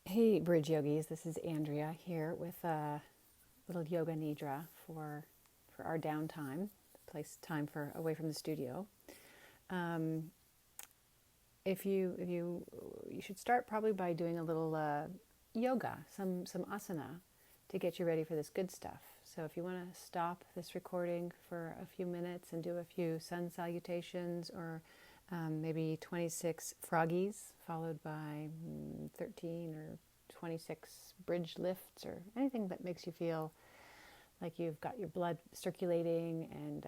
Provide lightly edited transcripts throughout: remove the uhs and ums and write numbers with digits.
Hey, Bridge Yogis, this is Andrea here with a little yoga nidra for our downtime, place time for away from the studio. Um, if you should start probably by doing a little yoga, some asana, to get you ready for this good stuff. So if you want to stop this recording for a few minutes and do a few sun salutations, or maybe 26 froggies followed by 13 or 26 bridge lifts, or anything that makes you feel like you've got your blood circulating and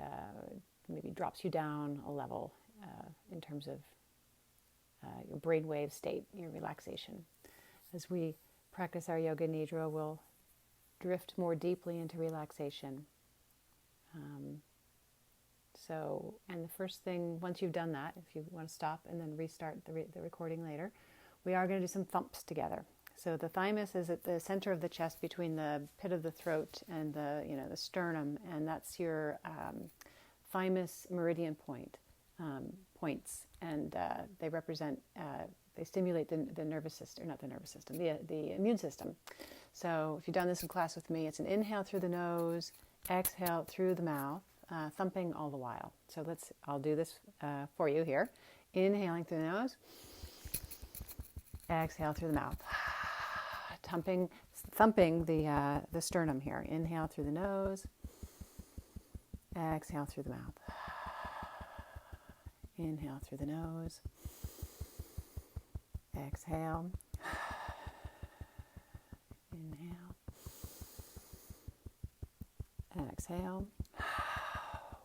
maybe drops you down a level in terms of your brainwave state, your relaxation. As we practice our yoga nidra, we'll drift more deeply into relaxation. Um, and the first thing, once you've done that, if you want to stop and then restart the recording later, we are going to do some thumps together. So the thymus is at the center of the chest between the pit of the throat and the sternum, and that's your thymus meridian points, and they represent, they stimulate the nervous system, or not the nervous system, the immune system. So if you've done this in class with me, it's an inhale through the nose, exhale through the mouth, thumping all the while. So I'll do this for you here. Inhaling through the nose, exhale through the mouth. Thumping the sternum here. Inhale through the nose, exhale through the mouth. Inhale through the nose, exhale, inhale, exhale.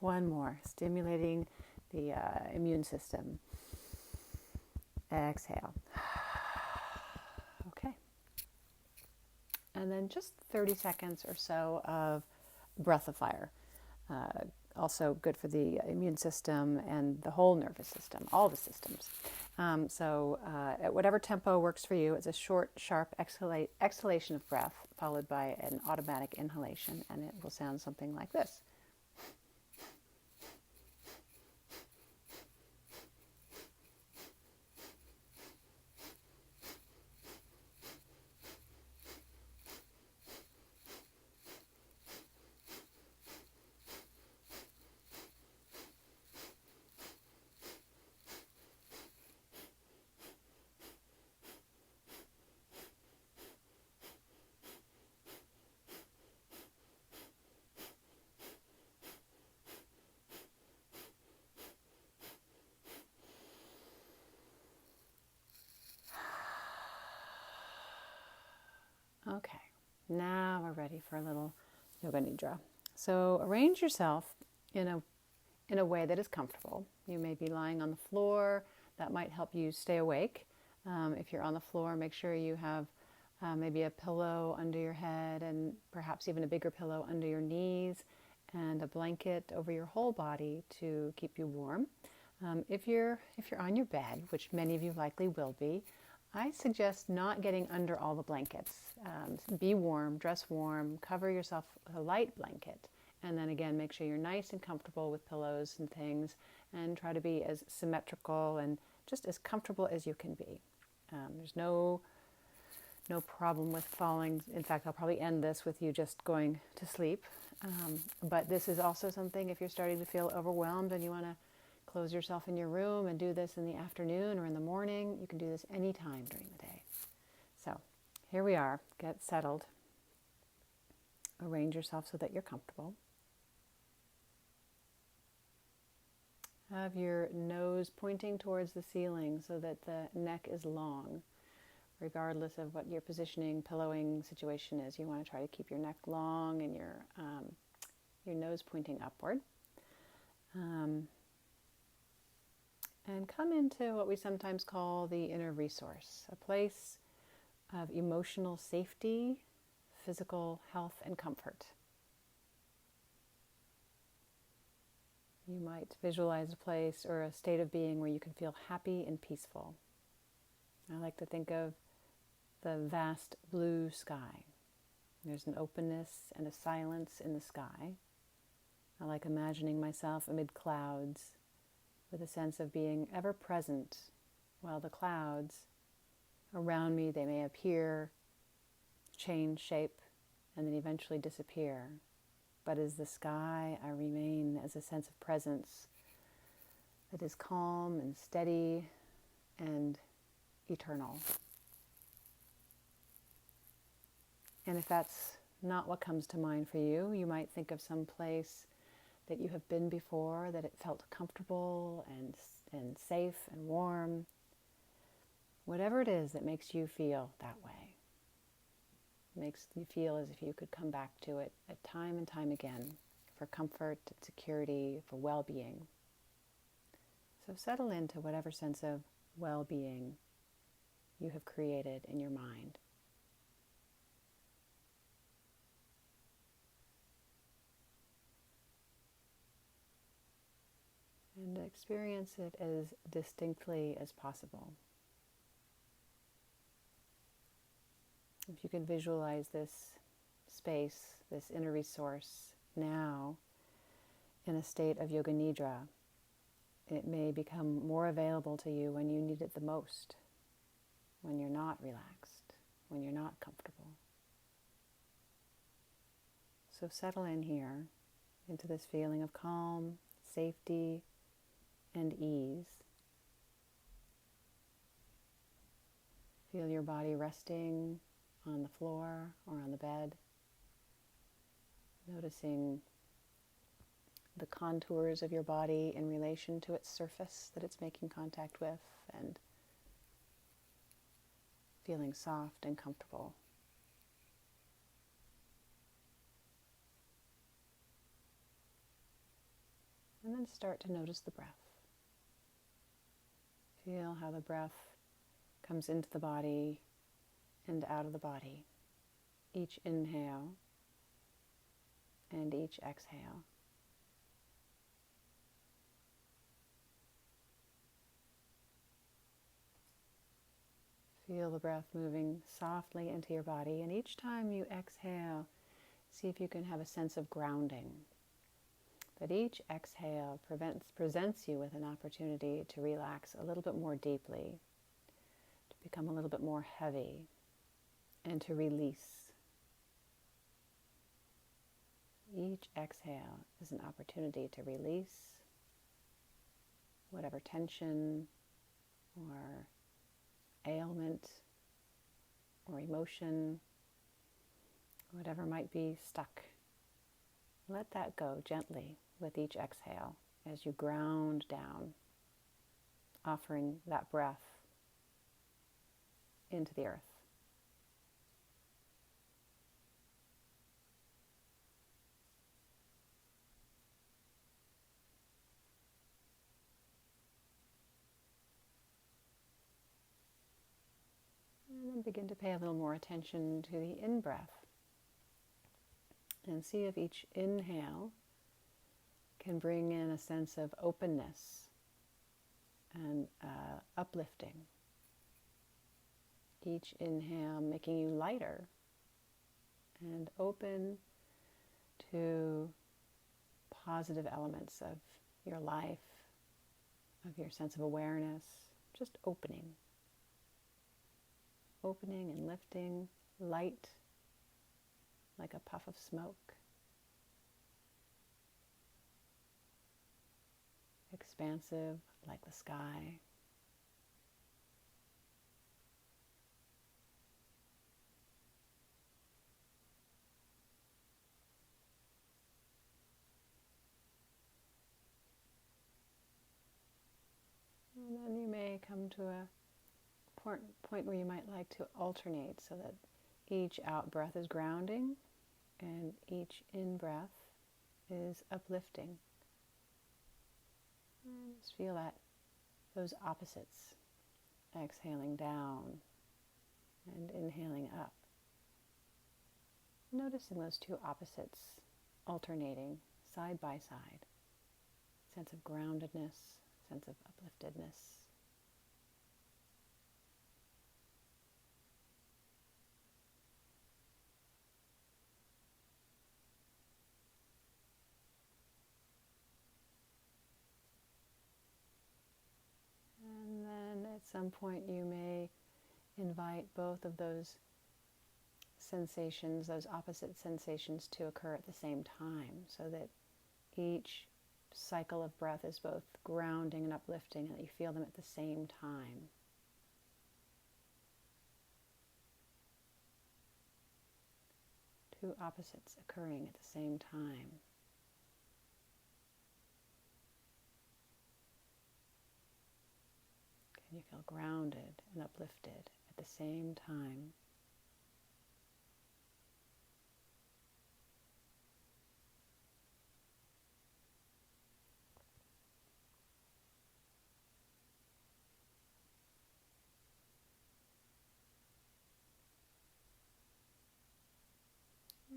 One more, stimulating the immune system. Exhale. Okay. And then just 30 seconds or so of breath of fire. Also good for the immune system and the whole nervous system, all the systems. At whatever tempo works for you, it's a short, sharp exhalation of breath followed by an automatic inhalation, and it will sound something like this. Okay, now we're ready for a little yoga nidra. So arrange yourself in a way that is comfortable. You may be lying on the floor. That might help you stay awake. If you're on the floor, make sure you have maybe a pillow under your head, and perhaps even a bigger pillow under your knees, and a blanket over your whole body to keep you warm. If you're on your bed, which many of you likely will be, I suggest not getting under all the blankets. Be warm, dress warm, cover yourself with a light blanket, and then again, make sure you're nice and comfortable with pillows and things, and try to be as symmetrical and just as comfortable as you can be. There's no problem with falling. In fact, I'll probably end this with you just going to sleep. But this is also something, if you're starting to feel overwhelmed and you want to close yourself in your room and do this in the afternoon or in the morning, you can do this anytime during the day. So here we are. Get settled. Arrange yourself so that you're comfortable. Have your nose pointing towards the ceiling so that the neck is long. Regardless of what your positioning, pillowing situation is, you want to try to keep your neck long and your nose pointing upward. And come into what we sometimes call the inner resource, a place of emotional safety, physical health, and comfort. You might visualize a place or a state of being where you can feel happy and peaceful. I like to think of the vast blue sky. There's an openness and a silence in the sky. I like imagining myself amid clouds with a sense of being ever present while the clouds Around me, they may appear, change shape, and then eventually disappear. But as the sky, I remain as a sense of presence that is calm and steady and eternal. And if that's not what comes to mind for you, you might think of some place that you have been before, that it felt comfortable and safe and warm. Whatever it is that makes you feel that way, makes you feel as if you could come back to it at time and time again for comfort and security, for well-being. So settle into whatever sense of well-being you have created in your mind. And experience it as distinctly as possible. If you can visualize this space, this inner resource now in a state of Yoga Nidra, it may become more available to you when you need it the most, when you're not relaxed, when you're not comfortable. So settle in here into this feeling of calm, safety, and ease. Feel your body resting on the floor or on the bed, noticing the contours of your body in relation to its surface that it's making contact with, and feeling soft and comfortable. And then start to notice the breath. Feel how the breath comes into the body and out of the body. Each inhale and each exhale. Feel the breath moving softly into your body, and each time you exhale, see if you can have a sense of grounding. That each exhale presents you with an opportunity to relax a little bit more deeply, to become a little bit more heavy, and to release. Each exhale is an opportunity to release whatever tension or ailment or emotion, whatever might be stuck. Let that go gently with each exhale as you ground down, offering that breath into the earth. And then begin to pay a little more attention to the in-breath. And see if each inhale can bring in a sense of openness and uplifting. Each inhale making you lighter and open to positive elements of your life, of your sense of awareness, just opening. Opening and lifting, light, like a puff of smoke. Expansive, like the sky. And then you may come to a point where you might like to alternate so that each out-breath is grounding and each in-breath is uplifting. And just feel those opposites, exhaling down and inhaling up. Noticing those two opposites alternating side by side. Sense of groundedness, sense of upliftedness. And then at some point you may invite both of those sensations, those opposite sensations, to occur at the same time, so that each cycle of breath is both grounding and uplifting, and that you feel them at the same time. Two opposites occurring at the same time. Can you feel grounded and uplifted at the same time?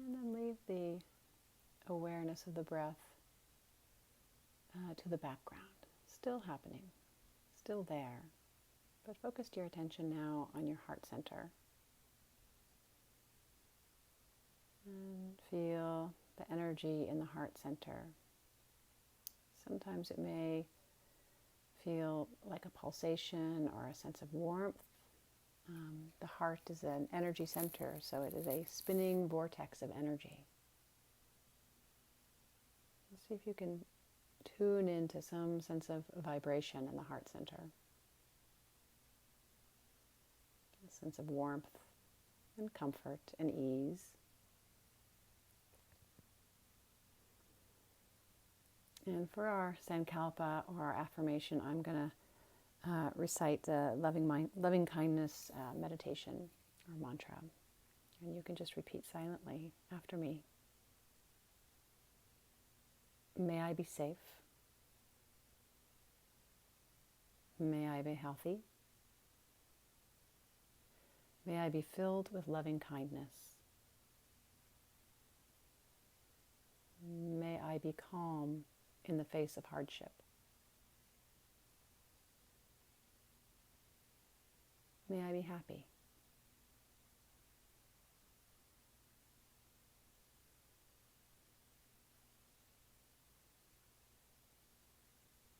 And then leave the awareness of the breath to the background. Still happening, still there. But focus your attention now on your heart center. And feel the energy in the heart center. Sometimes it may feel like a pulsation or a sense of warmth. The heart is an energy center, so it is a spinning vortex of energy. Let's see if you can tune into some sense of vibration in the heart center. A sense of warmth and comfort and ease. And for our Sankalpa, or our affirmation, I'm going to recite the loving kindness meditation or mantra. And you can just repeat silently after me. May I be safe. May I be healthy. May I be filled with loving kindness. May I be calm in the face of hardship. May I be happy.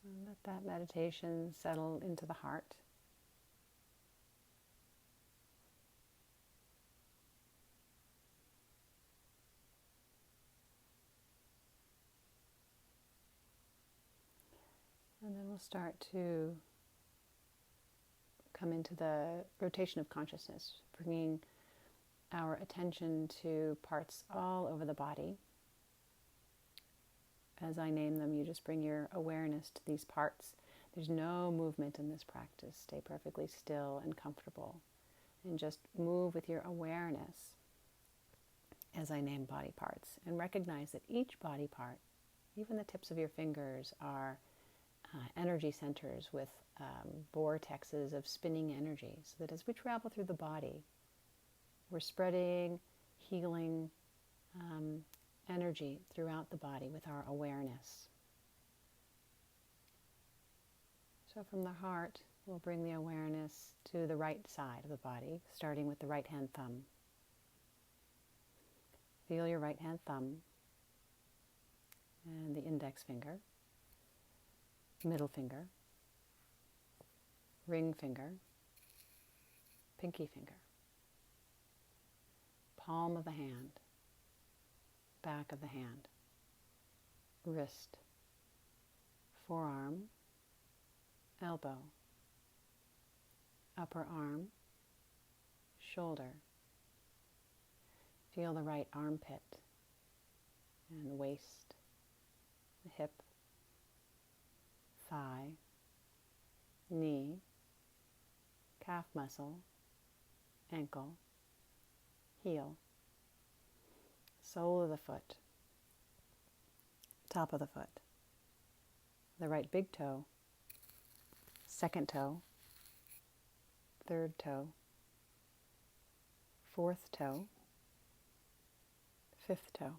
And let that meditation settle into the heart. And then we'll start to come into the rotation of consciousness, bringing our attention to parts all over the body. As I name them, you just bring your awareness to these parts. There's no movement in this practice. Stay perfectly still and comfortable. And just move with your awareness as I name body parts. And recognize that each body part, even the tips of your fingers, are energy centers with vortexes of spinning energy, so that as we travel through the body, we're spreading healing energy throughout the body with our awareness. So from the heart, we'll bring the awareness to the right side of the body, starting with the right hand thumb. Feel your right hand thumb and the index finger, middle finger, ring finger, pinky finger, palm of the hand, back of the hand, wrist, forearm, elbow, upper arm, shoulder. Feel the right armpit and waist, the hip, thigh, knee, calf muscle, ankle, heel, sole of the foot, top of the foot, the right big toe, second toe, third toe, fourth toe, fifth toe.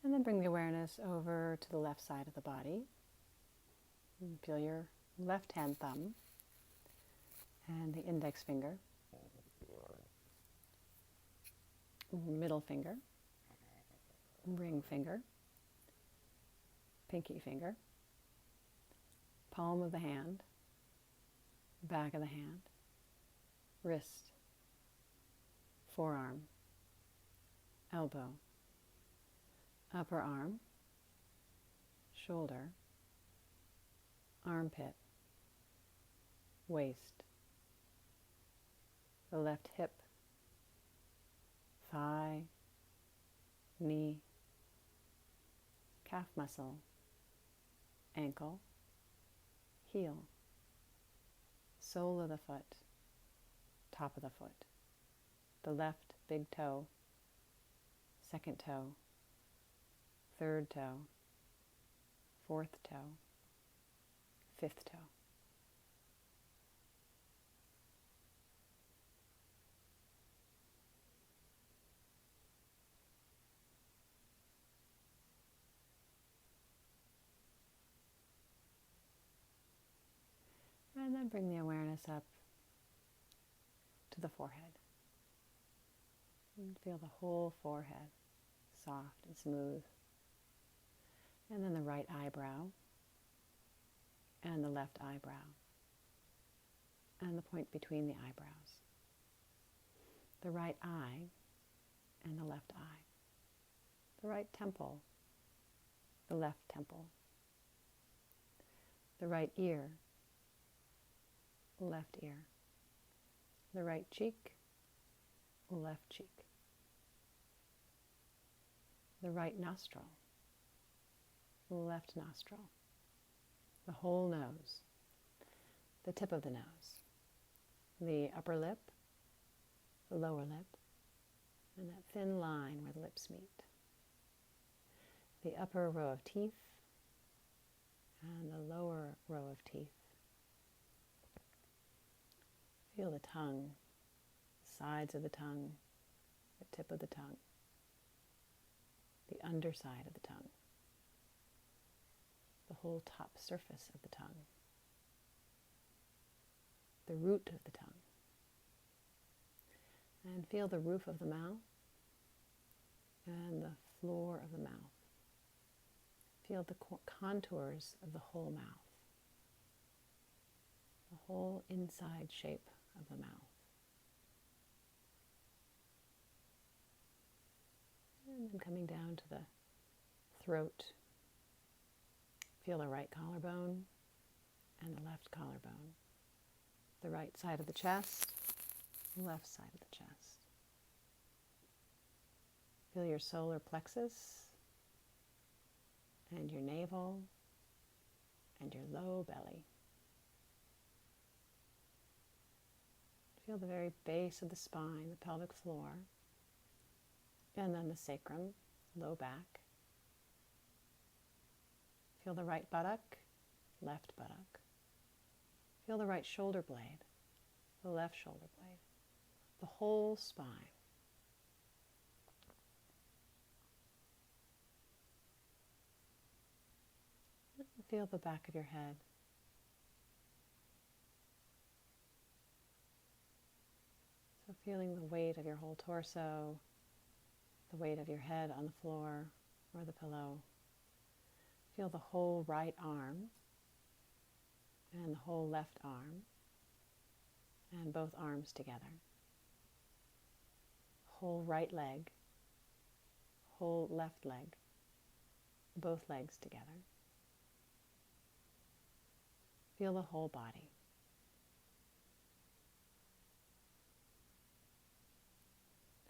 And then bring the awareness over to the left side of the body. And feel your left hand thumb and the index finger, middle finger, ring finger, pinky finger, palm of the hand, back of the hand, wrist, forearm, elbow, upper arm, shoulder, armpit, waist, the left hip, thigh, knee, calf muscle, ankle, heel, sole of the foot, top of the foot, the left big toe, second toe, third toe, fourth toe, fifth toe. And then bring the awareness up to the forehead. And feel the whole forehead, soft and smooth. And then the right eyebrow, and the left eyebrow, and the point between the eyebrows. The right eye, and the left eye. The right temple, the left temple. The right ear, left ear. The right cheek, left cheek. The right nostril, left nostril. The whole nose, the tip of the nose, the upper lip, the lower lip, and that thin line where the lips meet. The upper row of teeth and the lower row of teeth. Feel the tongue, the sides of the tongue, the tip of the tongue, the underside of the tongue, the whole top surface of the tongue, the root of the tongue. And feel the roof of the mouth and the floor of the mouth. Feel the contours of the whole mouth, the whole inside shape of the mouth. And then coming down to the throat, feel the right collarbone and the left collarbone, the right side of the chest, the left side of the chest. Feel your solar plexus and your navel and your low belly. Feel the very base of the spine, the pelvic floor, and then the sacrum, low back. Feel the right buttock, left buttock. Feel the right shoulder blade, the left shoulder blade, the whole spine. Feel the back of your head. So feeling the weight of your whole torso, the weight of your head on the floor or the pillow. Feel the whole right arm and the whole left arm and both arms together. Whole right leg, whole left leg, both legs together. Feel the whole body.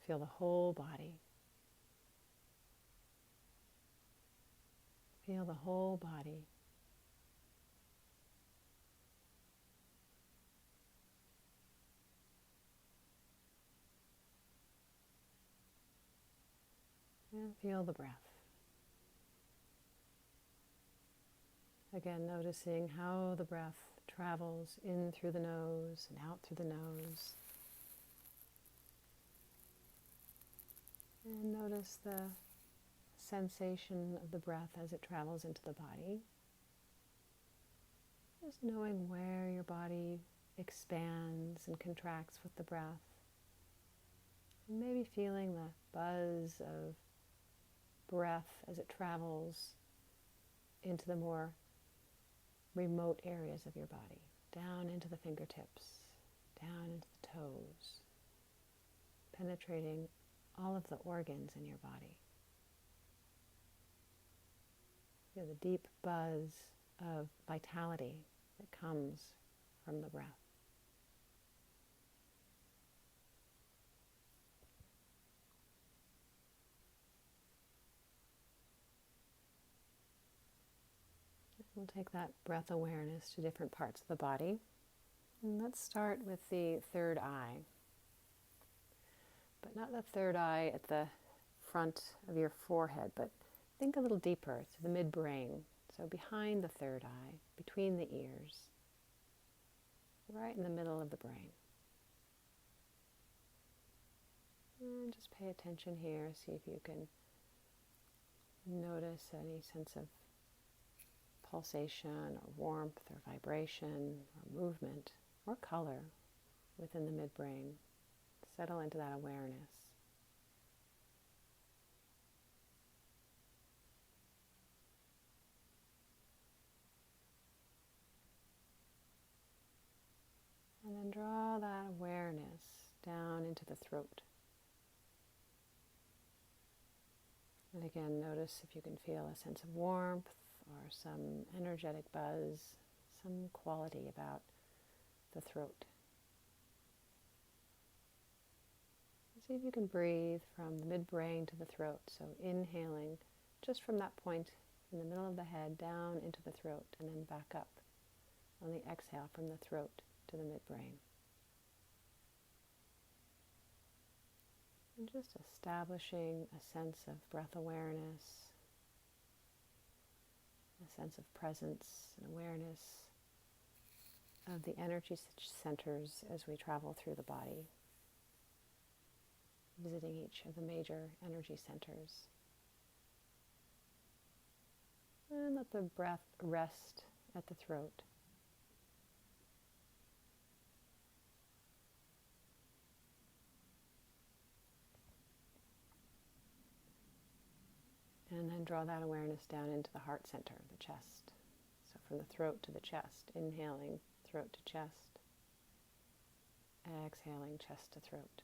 Feel the whole body. Feel the whole body. And feel the breath. Again, noticing how the breath travels in through the nose and out through the nose. And notice the sensation of the breath as it travels into the body. Just knowing where your body expands and contracts with the breath. And maybe feeling the buzz of breath as it travels into the more remote areas of your body, down into the fingertips, down into the toes, penetrating all of the organs in your body. Feel the deep buzz of vitality that comes from the breath. We'll take that breath awareness to different parts of the body. And let's start with the third eye. But not the third eye at the front of your forehead, but think a little deeper to the midbrain. So behind the third eye, between the ears, right in the middle of the brain. And just pay attention here, see if you can notice any sense of pulsation or warmth or vibration or movement or color within the midbrain. Settle into that awareness. And then draw that awareness down into the throat. And again, notice if you can feel a sense of warmth or some energetic buzz, some quality about the throat. See if you can breathe from the midbrain to the throat. So inhaling just from that point in the middle of the head down into the throat and then back up on the exhale from the throat to the midbrain. And just establishing a sense of breath awareness, a sense of presence and awareness of the energy centers as we travel through the body, visiting each of the major energy centers. And let the breath rest at the throat. And then draw that awareness down into the heart center, the chest. So from the throat to the chest, inhaling throat to chest, exhaling chest to throat.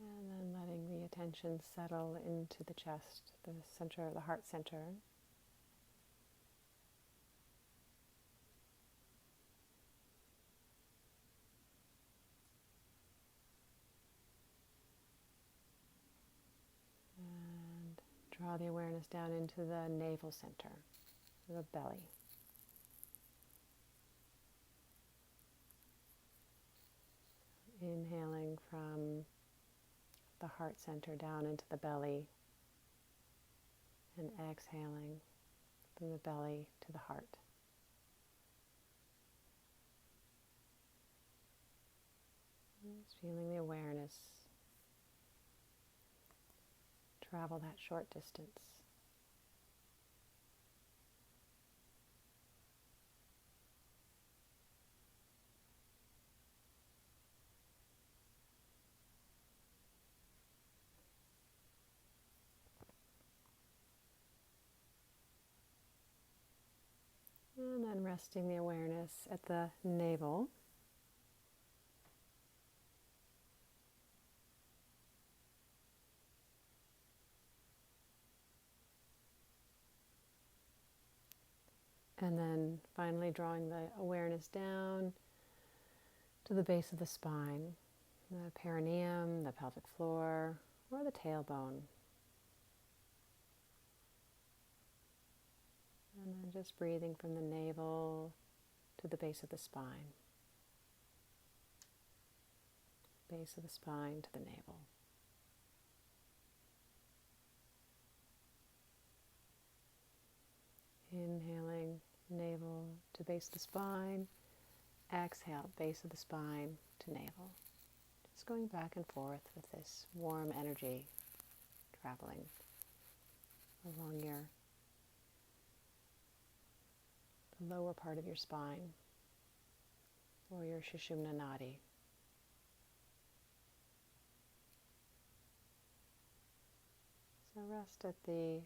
And then letting the attention settle into the chest, the center, the heart center. And draw the awareness down into the navel center, the belly. Inhaling from the heart center down into the belly and exhaling from the belly to the heart. Just feeling the awareness travel that short distance. And then resting the awareness at the navel. And then finally drawing the awareness down to the base of the spine, the perineum, the pelvic floor, or the tailbone. And then just breathing from the navel to the base of the spine. Base of the spine to the navel. Inhaling, navel to base of the spine. Exhale, base of the spine to navel. Just going back and forth with this warm energy traveling along the lower part of your spine or your Sushumna Nadi. So rest at the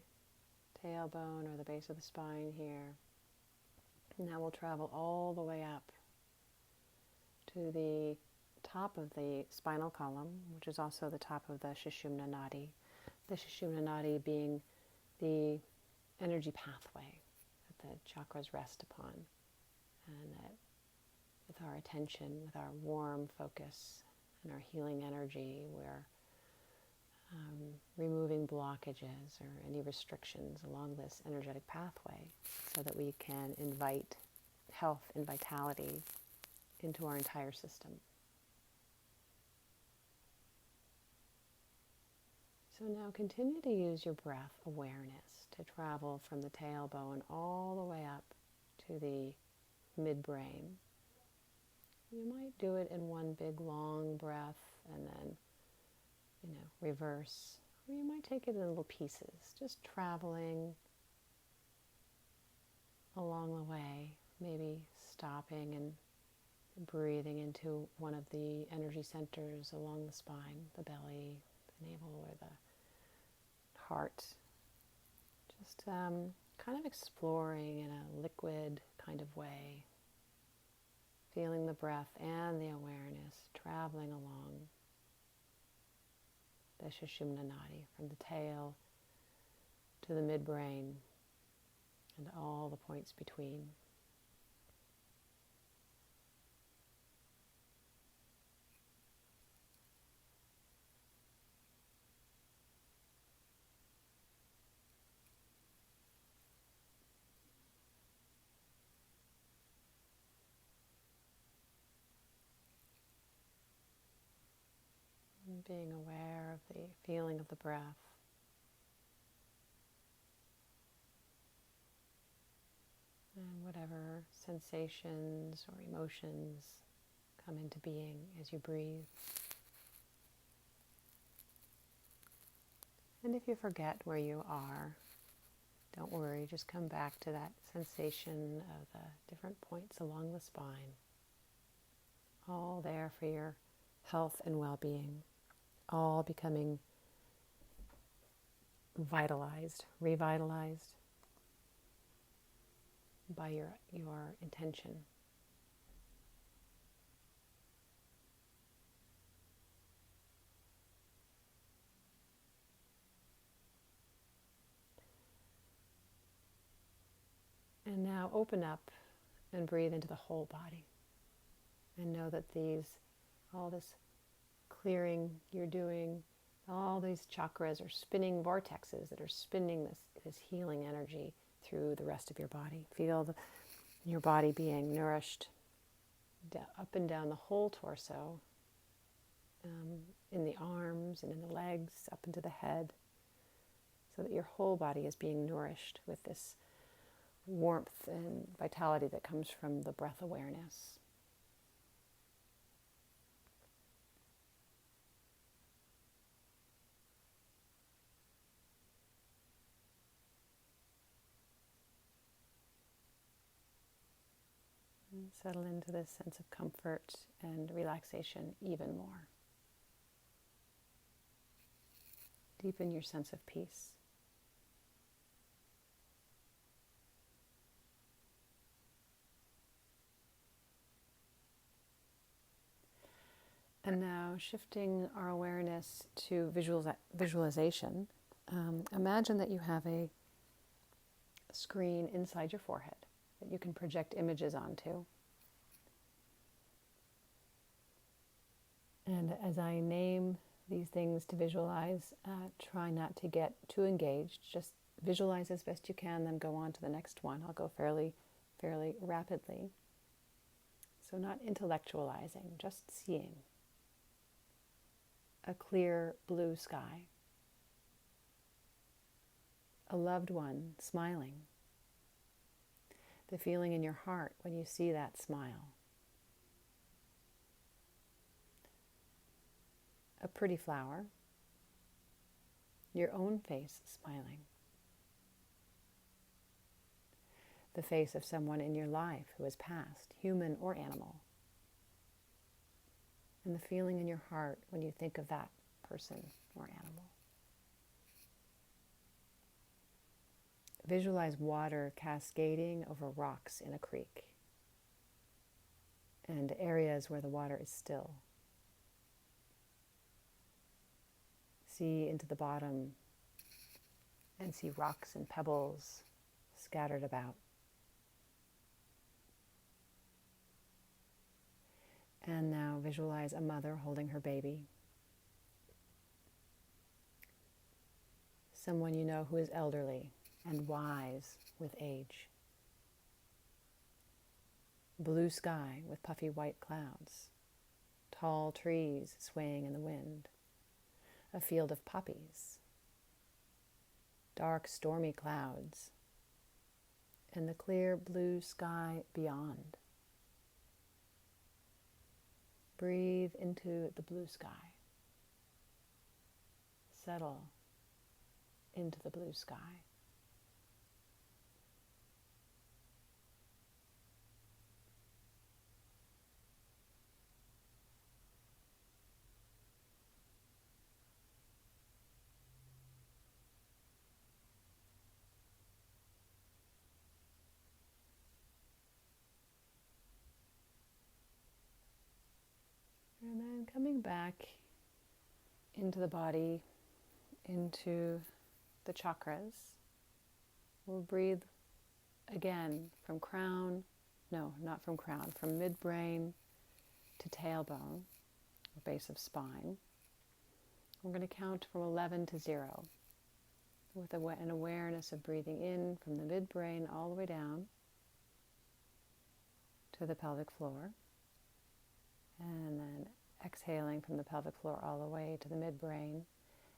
tailbone or the base of the spine here. Now we'll travel all the way up to the top of the spinal column, which is also the top of the Sushumna Nadi. The Sushumna Nadi being the energy pathway that the chakras rest upon. And that with our attention, with our warm focus and our healing energy, we're removing blockages or any restrictions along this energetic pathway so that we can invite health and vitality into our entire system. So now continue to use your breath awareness to travel from the tailbone all the way up to the midbrain. You might do it in one big long breath and then, reverse. Or you might take it in little pieces, just traveling along the way, maybe stopping and breathing into one of the energy centers along the spine, the belly, the navel, or the heart. Just kind of exploring in a liquid kind of way, feeling the breath and the awareness traveling along the Sushumna Nadi from the tail to the midbrain and all the points between. And being aware of the feeling of the breath. And whatever sensations or emotions come into being as you breathe. And if you forget where you are, don't worry, just come back to that sensation of the different points along the spine. All there for your health and well-being. All becoming vitalized, revitalized by your intention. And now open up and breathe into the whole body. And know that all this clearing you're doing, all these chakras are spinning vortexes that are spinning this healing energy through the rest of your body. Feel your body being nourished up and down the whole torso, in the arms and in the legs, up into the head, so that your whole body is being nourished with this warmth and vitality that comes from the breath awareness. And settle into this sense of comfort and relaxation even more. Deepen your sense of peace. And now shifting our awareness to visualization, imagine that you have a screen inside your forehead that you can project images onto. And as I name these things to visualize, try not to get too engaged. Just visualize as best you can, then go on to the next one. I'll go fairly rapidly. So not intellectualizing, just seeing. A clear blue sky. A loved one smiling. The feeling in your heart when you see that smile. a pretty flower, your own face smiling, the face of someone in your life who has passed, human or animal, and the feeling in your heart when you think of that person or animal. Visualize water cascading over rocks in a creek and areas where the water is still. See into the bottom and see rocks and pebbles scattered about. And now visualize a mother holding her baby. Someone you know who is elderly and wise with age. Blue sky with puffy white clouds. Tall trees swaying in the wind. A field of poppies. Dark, stormy clouds. And the clear blue sky beyond. Breathe into the blue sky. Settle into the blue sky. And then coming back into the body, into the chakras, we'll breathe again from crown, no, not from crown, from midbrain to tailbone, or base of spine. We're going to count from 11 to 0 with an awareness of breathing in from the midbrain all the way down to the pelvic floor. And then exhaling from the pelvic floor all the way to the midbrain.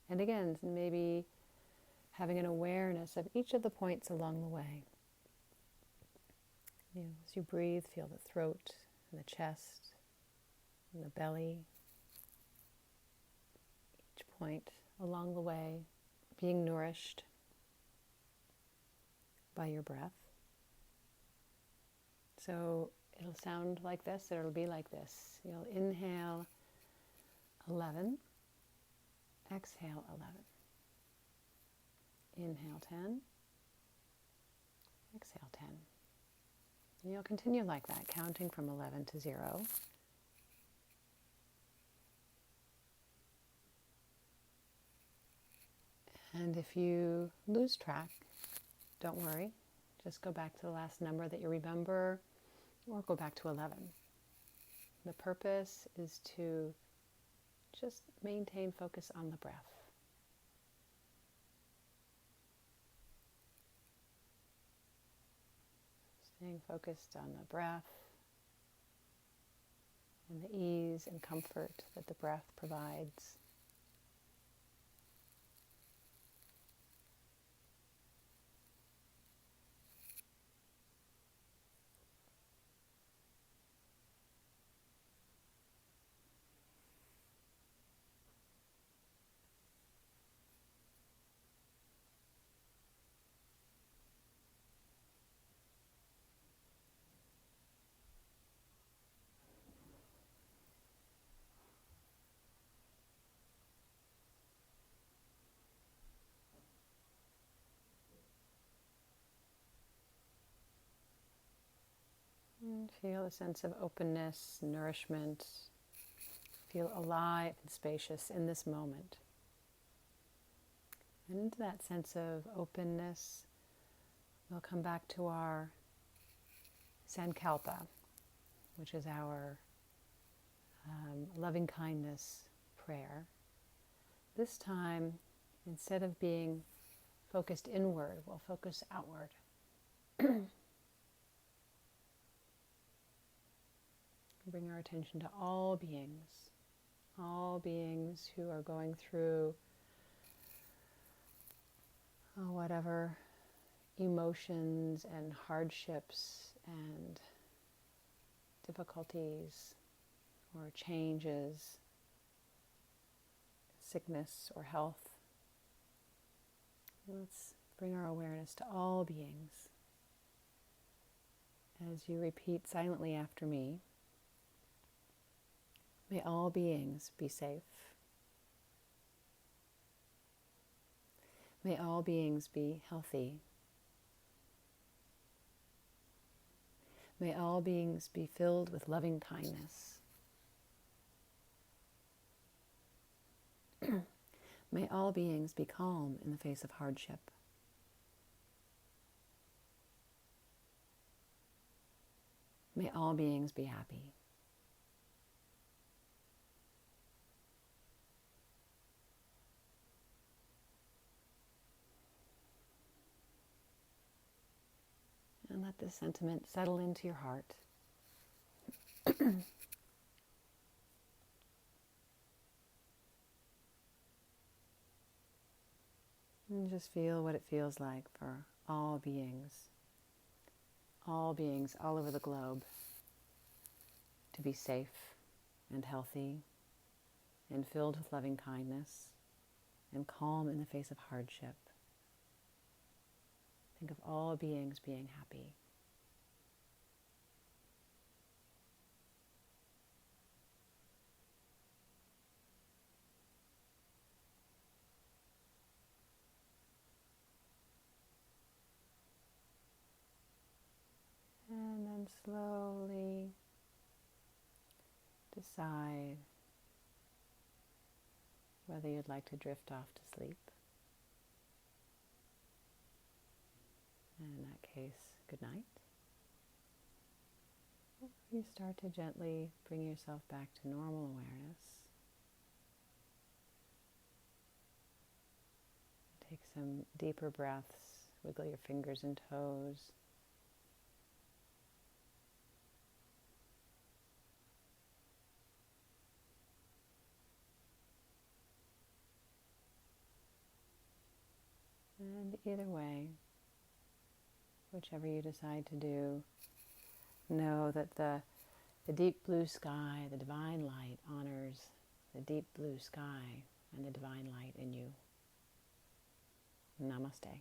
And again, maybe having an awareness of each of the points along the way. As you breathe, feel the throat and the chest and the belly. Each point along the way being nourished by your breath. So it'll sound like this, or it'll be like this. You'll inhale 11, exhale 11. Inhale 10, exhale 10. And you'll continue like that, counting from 11 to 0. And if you lose track, don't worry. Just go back to the last number that you remember, or go back to 11. The purpose is to just maintain focus on the breath. Staying focused on the breath and the ease and comfort that the breath provides. And feel a sense of openness, nourishment. Feel alive and spacious in this moment. And into that sense of openness, we'll come back to our Sankalpa, which is our loving kindness prayer. This time, instead of being focused inward, we'll focus outward. Bring our attention to all beings who are going through whatever emotions and hardships and difficulties or changes sickness or health. Let's bring our awareness to all beings. As you repeat silently after me, may all beings be safe. May all beings be healthy. May all beings be filled with loving kindness. May all beings be calm in the face of hardship. May all beings be happy. And let this sentiment settle into your heart. And just feel what it feels like for all beings all over the globe to be safe and healthy and filled with loving kindness and calm in the face of hardship. Think of all beings being happy. And then slowly decide whether you'd like to drift off to sleep. And in that case, good night. You start to gently bring yourself back to normal awareness. Take some deeper breaths, wiggle your fingers and toes. And either way, whichever you decide to do, know that the deep blue sky, the divine light, honors the deep blue sky and the divine light in you. Namaste.